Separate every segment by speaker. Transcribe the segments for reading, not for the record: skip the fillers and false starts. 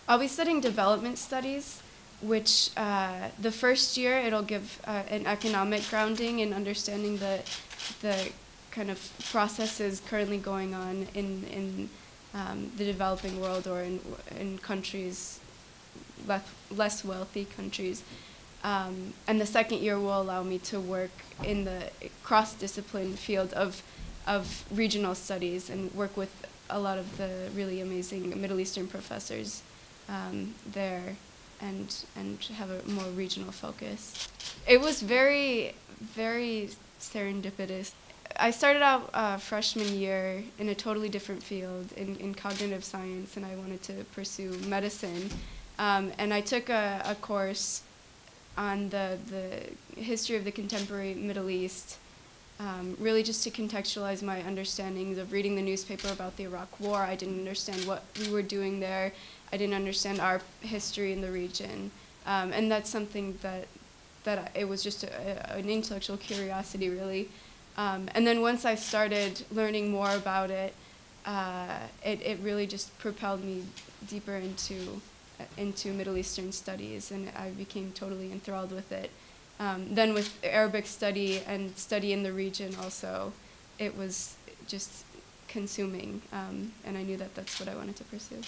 Speaker 1: I'll be studying development studies, which the first year it'll give an economic grounding in understanding the kind of processes currently going on in the developing world or in countries, less wealthy countries. And the second year will allow me to work in the cross-discipline field of regional studies and work with a lot of the really amazing Middle Eastern professors there and have a more regional focus. It was very, very serendipitous. I started out freshman year in a totally different field in cognitive science, and I wanted to pursue medicine. And I took a course on the history of the contemporary Middle East, really just to contextualize my understandings of reading the newspaper about the Iraq War. I didn't understand what we were doing there. I didn't understand our history in the region. And that's something that it was just an intellectual curiosity, really. And then once I started learning more about it, it really just propelled me deeper into Middle Eastern studies, and I became totally enthralled with it. Then with Arabic study and study in the region also, it was just consuming, and I knew that that's what I wanted to pursue.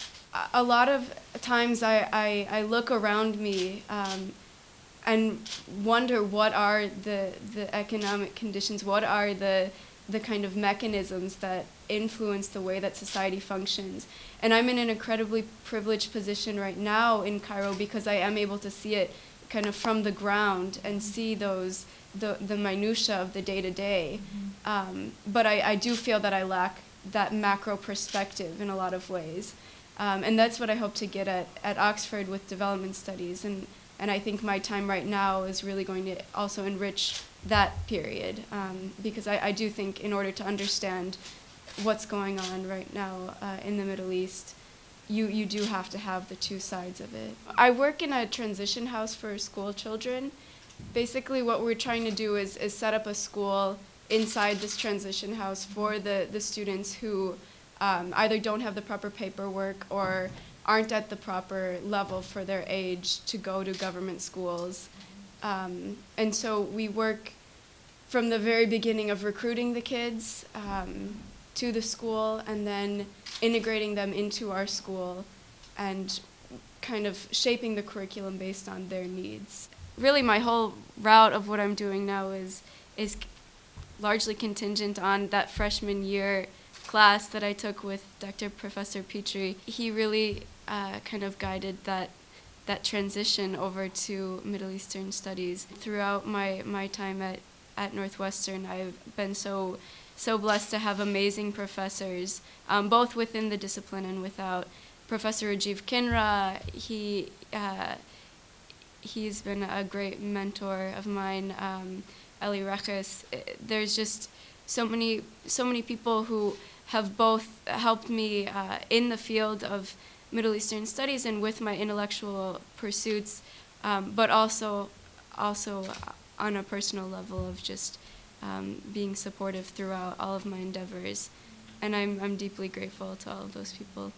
Speaker 1: A lot of times I look around me and wonder what are the economic conditions, what are the kind of mechanisms that influence the way that society functions. And I'm in an incredibly privileged position right now in Cairo because I am able to see it kind of from the ground and see the minutia of the day-to-day. But I do feel that I lack that macro perspective in a lot of ways. And that's what I hope to get at Oxford with development studies. And I think my time right now is really going to also enrich that period, because I do think in order to understand what's going on right now in the Middle East, you do have to have the two sides of it. I work in a transition house for school children. Basically what we're trying to do is set up a school inside this transition house for the students who either don't have the proper paperwork or aren't at the proper level for their age to go to government schools. And so we work from the very beginning of recruiting the kids to the school and then integrating them into our school and kind of shaping the curriculum based on their needs. Really my whole route of what I'm doing now is largely contingent on that freshman year class that I took with Professor Petrie. He really kind of guided that transition over to Middle Eastern studies. Throughout my time at Northwestern, I've been so blessed to have amazing professors, both within the discipline and without. Professor Rajiv Kinra, he's been a great mentor of mine. Eli Reches. There's just so many people who have both helped me in the field of Middle Eastern studies and with my intellectual pursuits, but also on a personal level of just being supportive throughout all of my endeavors. And I'm deeply grateful to all of those people.